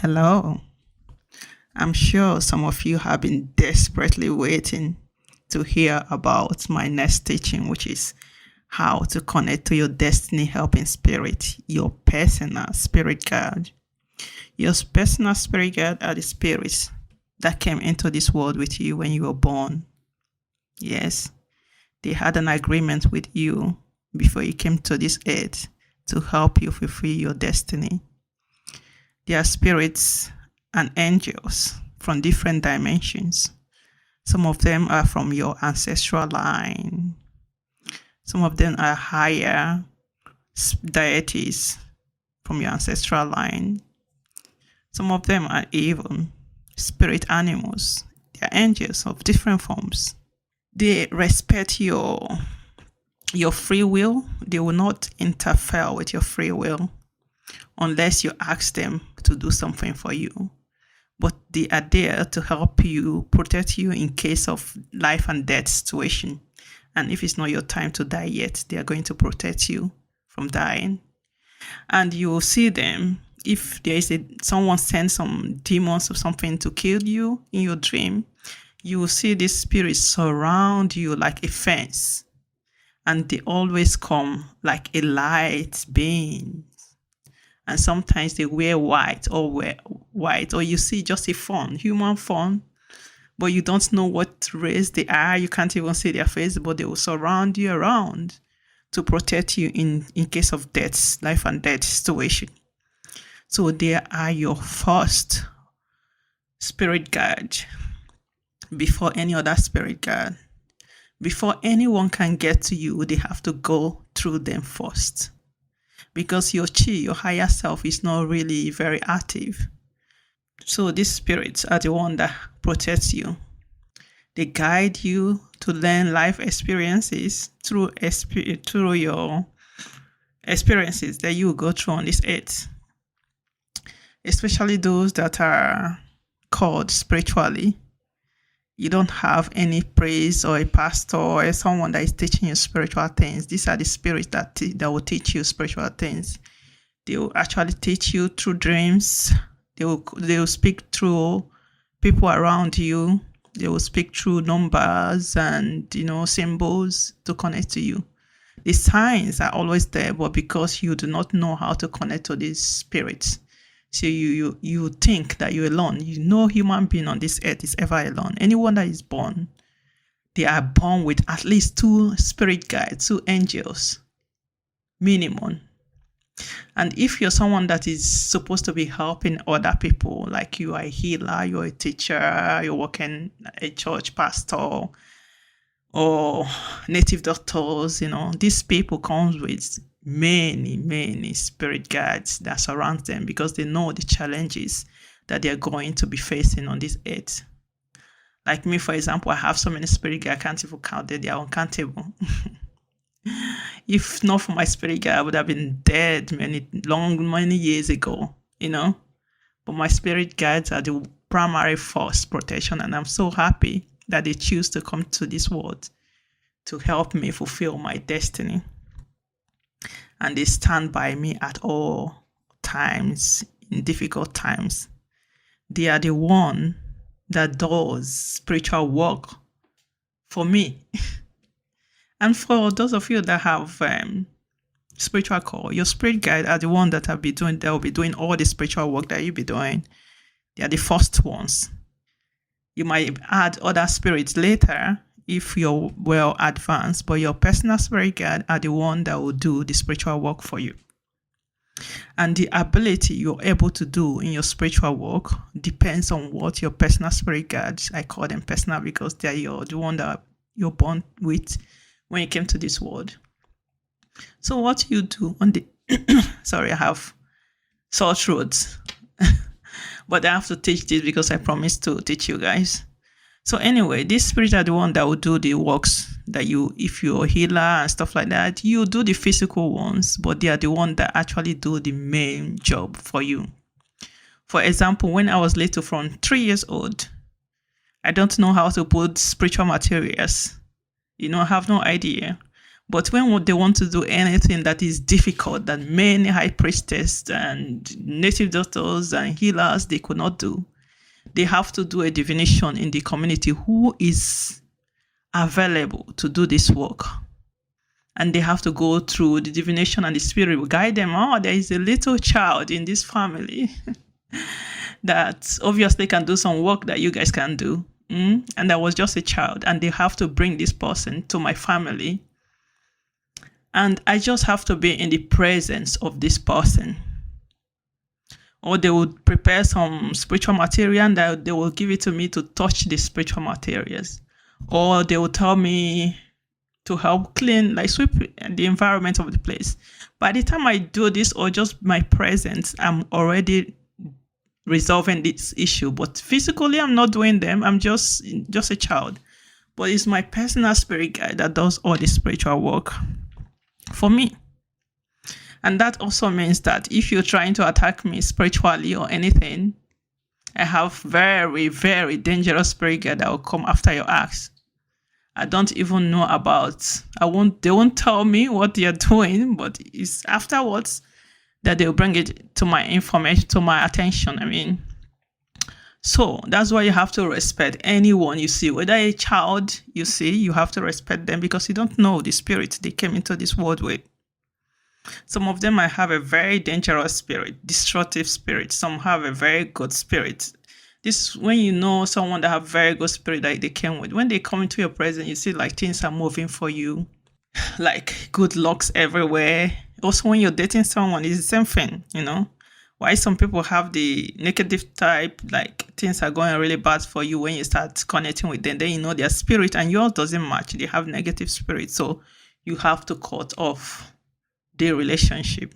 Hello. I'm sure some of you have been desperately waiting to hear about my next teaching, which is how to connect to your destiny helping spirit, your personal spirit guide. Your personal spirit guide are the spirits that came into this world with you when you were born. Yes, they had an agreement with you before you came to this earth to help you fulfill your destiny. They are spirits and angels from different dimensions. Some of them are from your ancestral line. Some of them are higher deities from your ancestral line. Some of them are even spirit animals. They are angels of different forms. They respect your free will. They will not interfere with your free will unless you ask them to do something for you. But they are there to help you, protect you in case of life and death situation. And if it's not your time to die yet, they are going to protect you from dying. And you will see them if there is someone sends some demons or something to kill you in your dream. You will see these spirits surround you like a fence. And they always come like a light being. And sometimes they wear white, or you see just a fawn, human fawn, but you don't know what race they are. You can't even see their face, but they will surround you around to protect you in case of death, life and death situation. So they are your first spirit guide before any other spirit guide. Before anyone can get to you, they have to go through them first. Because your chi, your higher self, is not really very active. So these spirits are the one that protects you. They guide you to learn life experiences through your experiences that you go through on this earth. Especially those that are called spiritually. You don't have any priest or a pastor or someone that is teaching you spiritual things. These are the spirits that will teach you spiritual things. They will actually teach you through dreams. They will speak through people around you. They will speak through numbers and symbols to connect to you. The signs are always there, but because you do not know how to connect to these spirits, so you think that you're alone. No human being on this earth is ever alone. Anyone that is born, they are born with at least 2 spirit guides, 2 angels, minimum. And if you're someone that is supposed to be helping other people, like you are a healer, you're a teacher, you're working a church pastor, or native doctors, these people come with many spirit guides that surround them because they know the challenges that they're going to be facing on this earth. Like me, for example, I have so many spirit guides, I can't even count them. They are uncountable. If not for my spirit guide, I would have been dead many years ago, But my spirit guides are the primary force protection, and I'm so happy that they choose to come to this world to help me fulfill my destiny. And they stand by me at all times, in difficult times. They are the one that does spiritual work for me. And for those of you that have spiritual call, your spirit guide are the one that will be doing all the spiritual work that you'll be doing. They are the first ones. You might add other spirits later if you're well advanced, but your personal spirit guide are the one that will do the spiritual work for you. And the ability you're able to do in your spiritual work depends on what your personal spirit guides, I call them personal because they are the one that you're born with when you came to this world. So what you do on the sorry, I have sore throats. But I have to teach this because I promised to teach you guys. So anyway, these spirits are the one that will do the works that if you're a healer and stuff like that, you do the physical ones, but they are the one that actually do the main job for you. For example, when I was little, from 3 years old, I don't know how to put spiritual materials. I have no idea. But when they want to do anything that is difficult, that many high priestess and native doctors and healers, they could not do, they have to do a divination in the community who is available to do this work. And they have to go through the divination, and the spirit will guide them. Oh, there is a little child in this family that obviously can do some work that you guys can do. And that was just a child, and they have to bring this person to my family. And I just have to be in the presence of this person. Or they would prepare some spiritual material and that they will give it to me to touch the spiritual materials. Or they will tell me to help clean, like sweep the environment of the place. By the time I do this, or just my presence, I'm already resolving this issue. But physically, I'm not doing them. I'm just a child. But it's my personal spirit guide that does all the spiritual work for me. And that also means that if you're trying to attack me spiritually or anything, I have very, very dangerous spirit guide that will come after your acts. I don't even know about, they won't tell me what they're doing, but it's afterwards that they'll bring it to my information, to my attention. So that's why you have to respect anyone you see, whether a child you see, you have to respect them, because you don't know the spirit they came into this world with. Some of them might have a very dangerous spirit, destructive spirit. Some have a very good spirit. This, when you know someone that have very good spirit that they came with, when they come into your presence, you see like things are moving for you, like good lucks everywhere. Also, when you're dating someone, it's the same thing, Why some people have the negative type, like things are going really bad for you when you start connecting with them, then you know their spirit and yours doesn't match. They have negative spirit, so you have to cut off the relationship.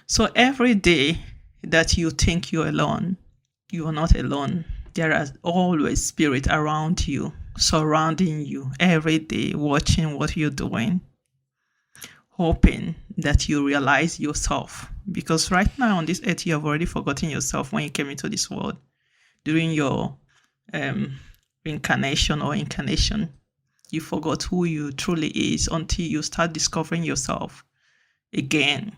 So every day that you think you're alone, you are not alone. There are always spirit around you, surrounding you every day, watching what you're doing, hoping that you realize yourself. Because right now on this earth, you have already forgotten yourself when you came into this world. During your reincarnation or incarnation, you forgot who you truly is until you start discovering yourself again.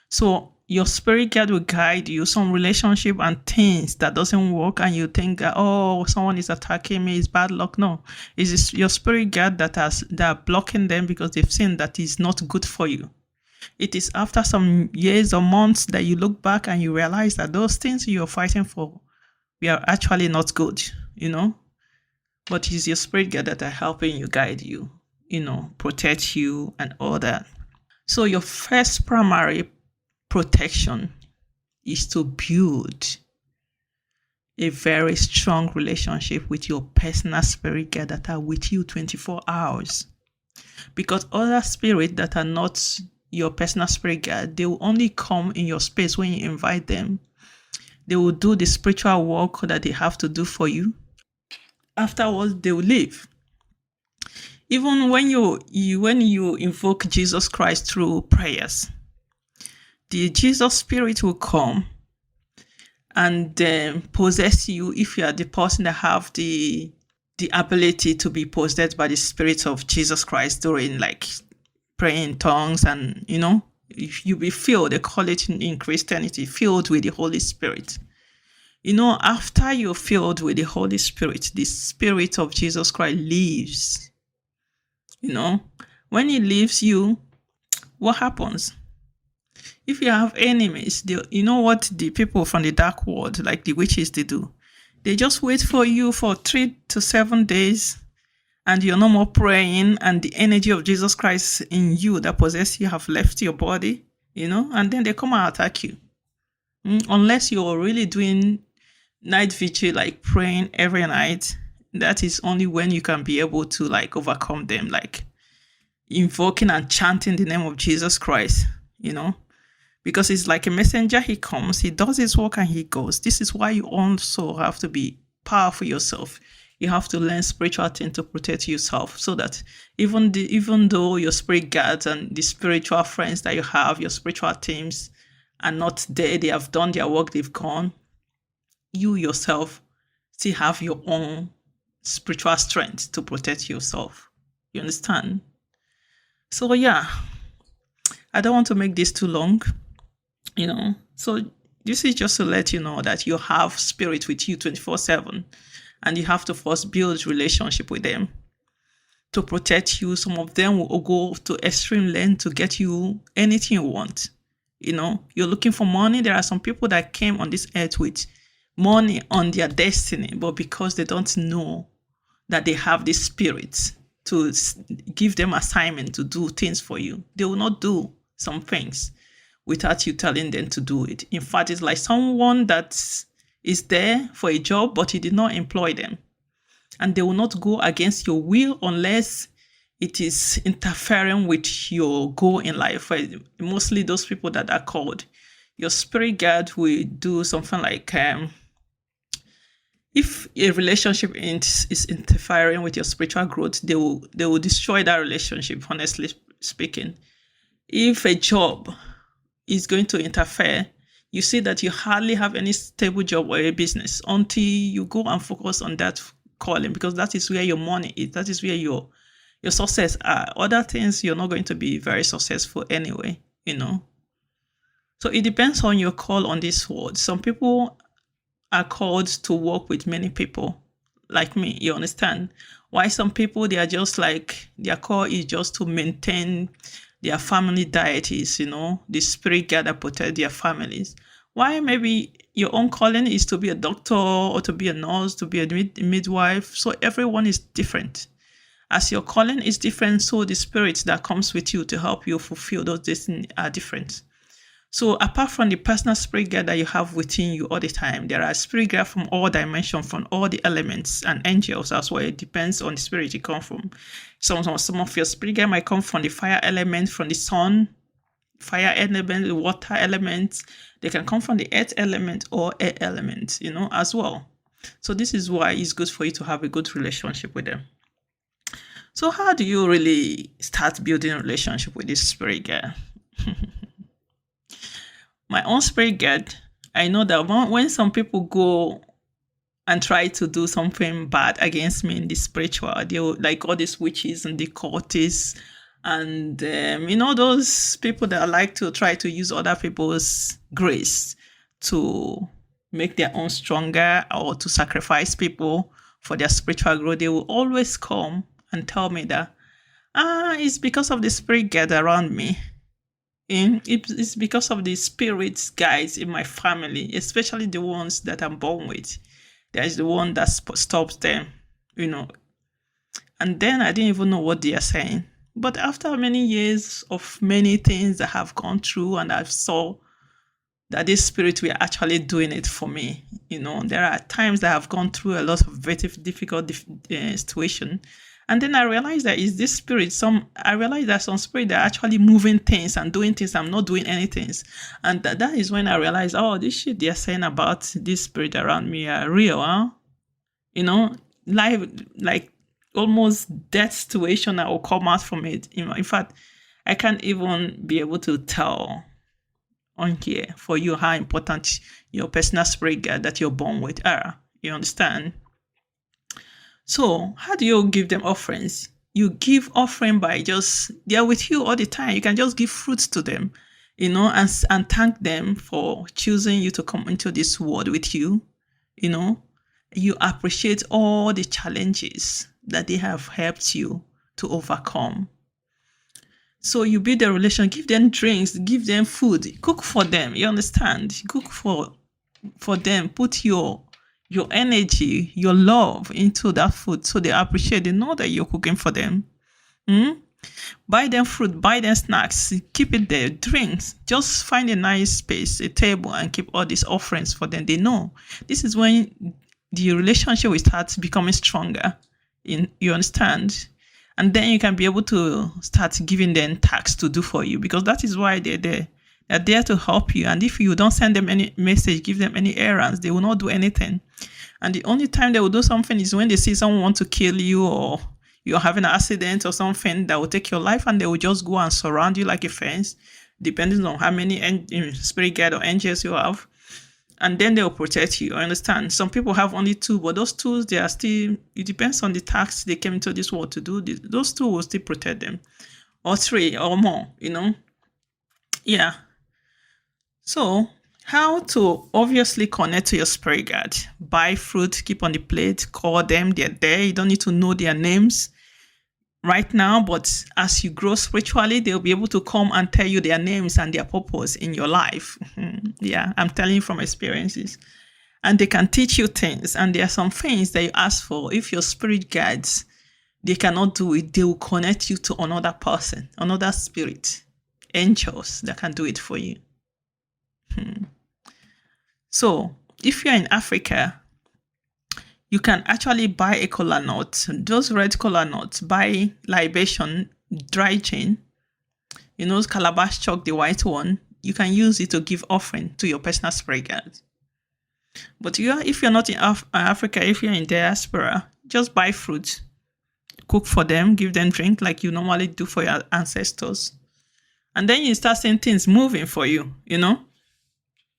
So your spirit guide will guide you. Some relationship and things that doesn't work, and you think that, oh, someone is attacking me, it's bad luck. No, it's your spirit guide that are blocking them because they've seen that it's not good for you. It is after some years or months that you look back and you realize that those things you're fighting for are actually not good, But it's your spirit guide that are helping you, guide you, protect you and all that. So your first primary protection is to build a very strong relationship with your personal spirit guide that are with you 24 hours. Because other spirits that are not your personal spirit guide, they will only come in your space when you invite them. They will do the spiritual work that they have to do for you. Afterwards, they will leave. Even when you invoke Jesus Christ through prayers, the Jesus spirit will come and possess you if you are the person that have the ability to be possessed by the spirit of Jesus Christ during like praying in tongues, and if you be filled, they call it in Christianity, filled with the Holy Spirit. After you're filled with the Holy Spirit, the spirit of Jesus Christ leaves. When he leaves you, what happens? If you have enemies, you know what the people from the dark world, like the witches, they do? They just wait for you for 3 to 7 days, and you're no more praying, and the energy of Jesus Christ in you that possesses you have left your body, and then they come and attack you. Unless you're really doing night vigil, like praying every night, that is only when you can be able to like overcome them, like invoking and chanting the name of Jesus Christ, because it's like a messenger. He comes, he does his work, and he goes. This is why you also have to be powerful yourself. You have to learn spiritual things to protect yourself, so that even though your spirit guides and the spiritual friends that you have, your spiritual teams, are not there, they have done their work, they've gone, you yourself still have your own spiritual strength to protect yourself. You understand? So yeah, I don't want to make this too long, So this is just to let you know that you have spirit with you 24/7, and you have to first build relationship with them to protect you. Some of them will go to extreme length to get you anything you want. You're looking for money. There are some people that came on this earth with money on their destiny, but because they don't know that they have this spirit to give them assignment to do things for you, they will not do some things without you telling them to do it. In fact, it's like someone that is there for a job, but you did not employ them. And they will not go against your will unless it is interfering with your goal in life. Mostly those people that are called, your spirit guide will do something like, if a relationship is interfering with your spiritual growth, they will destroy that relationship, honestly speaking. If a job is going to interfere, you see that you hardly have any stable job or a business until you go and focus on that calling, because that is where your money is. That is where your success are. Other things, you're not going to be very successful anyway, So it depends on your call on this world. Some people are called to work with many people, like me, you understand? Why some people, they are just like, their call is just to maintain their family deities, the spirit guide that protect their families. Why maybe your own calling is to be a doctor or to be a nurse, to be a midwife. So everyone is different. As your calling is different, so the spirit that comes with you to help you fulfill those destinies are different. So apart from the personal spirit guide that you have within you all the time, there are spirit guide from all dimensions, from all the elements and angels as well. It depends on the spirit you come from. Some of your spirit guide might come from the fire element, from the sun, fire element, the water element. They can come from the earth element or air element, as well. So this is why it's good for you to have a good relationship with them. So how do you really start building a relationship with this spirit guide? My own spirit guide, I know that when some people go and try to do something bad against me in the spiritual, they will, like all these witches and the cultists and, those people that like to try to use other people's grace to make their own stronger or to sacrifice people for their spiritual growth, they will always come and tell me that, it's because of the spirit guide around me. It's because of the spirits guides in my family, especially the ones that I'm born with. There's the one that stops them, And then I didn't even know what they are saying. But after many years of many things that have gone through, and I saw that this spirit were actually doing it for me. There are times that I've gone through a lot of very difficult situation. And then I realized that is this spirit. I realized that some spirit are actually moving things and doing things. I'm not doing anything. And that is when I realized, this shit they're saying about this spirit around me are real, huh? Life, like almost death situation that will come out from it. In fact, I can't even be able to tell on here for you how important your personal spirit guide that you're born with are. You understand? So how do you give them offerings? You give offering by they're with you all the time. You can just give fruits to them, and thank them for choosing you to come into this world with you. You appreciate all the challenges that they have helped you to overcome. So you build a relation, give them drinks, give them food, cook for them. You understand? Cook for them. Put your energy, your love into that food so they appreciate. They know that you're cooking for them. Buy them fruit, buy them snacks, keep it there. Drinks, just find a nice space, a table, and keep all these offerings for them. They know. This is when the relationship will start becoming stronger. You understand? And then you can be able to start giving them tasks to do for you, because that is why they're there. They're there to help you. And if you don't send them any message, give them any errands, they will not do anything. And the only time they will do something is when they see someone want to kill you, or you're having an accident or something that will take your life, and they will just go and surround you like a fence, depending on how many spirit guide or angels you have. And then they will protect you. I understand. Some people have only 2, but those 2, they are still, it depends on the tasks they came into this world to do. Those 2 will still protect them. or 3 or more, Yeah. So, how to obviously connect to your spirit guide? Buy fruit, keep on the plate, call them, they're there. You don't need to know their names right now, but as you grow spiritually, they'll be able to come and tell you their names and their purpose in your life. Yeah, I'm telling you from experiences. And they can teach you things. And there are some things that you ask for. If your spirit guides, they cannot do it, they will connect you to another person, another spirit, angels that can do it for you. So if you're in Africa, you can actually buy a kola nut, those red kola nuts, buy libation, dry chain, calabash chalk, the white one. You can use it to give offering to your personal spirit guide. But if you're not in Africa, if you're in diaspora, just buy fruit, cook for them, give them drink like you normally do for your ancestors. And then you start seeing things moving for you,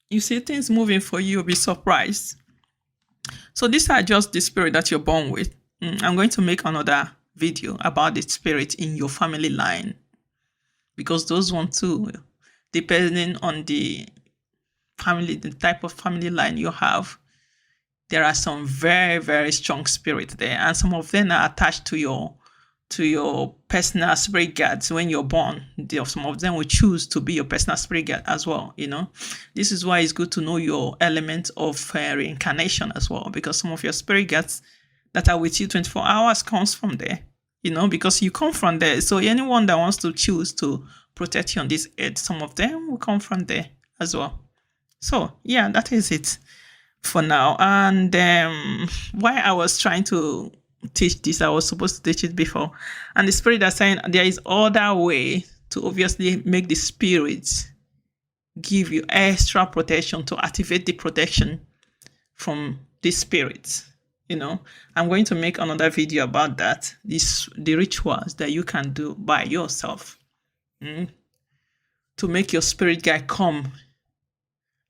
You see things moving for you, you'll be surprised. So these are just the spirit that you're born with. I'm going to make another video about the spirit in your family line. Because those ones too, depending on the type of family line you have, there are some very, very strong spirits there. And some of them are attached to your personal spirit guides when you're born. Some of them will choose to be your personal spirit guide as well, This is why it's good to know your element of reincarnation as well, because some of your spirit guides that are with you 24 hours comes from there, because you come from there. So anyone that wants to choose to protect you on this earth, some of them will come from there as well. So yeah, that is it for now. And why I was trying to teach this, I was supposed to teach it before, and the spirit is saying there is other way to obviously make the spirit give you extra protection, to activate the protection from the spirit. I'm going to make another video about that, the rituals that you can do by yourself to make your spirit guide come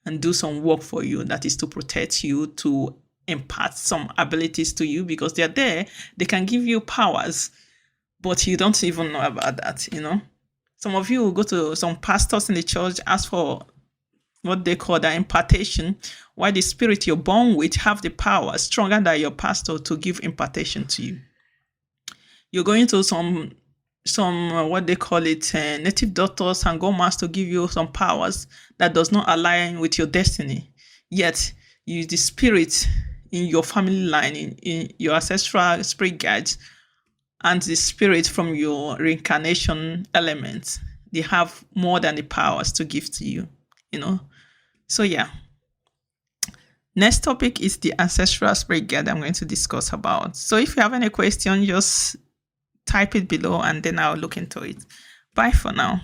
and do some work for you, that is to protect you, to impart some abilities to you, because they're there. They can give you powers, but you don't even know about that, Some of you will go to some pastors in the church, ask for what they call the impartation, while the spirit you're born with have the power stronger than your pastor to give impartation to you. You're going to some what they call it, native doctors and godmas to give you some powers that does not align with your destiny. Yet, the spirit in your family line, in your ancestral spirit guides, and the spirit from your reincarnation elements, they have more than the powers to give to you, So yeah. Next topic is the ancestral spirit guide I'm going to discuss about. So if you have any question, just type it below and then I'll look into it. Bye for now.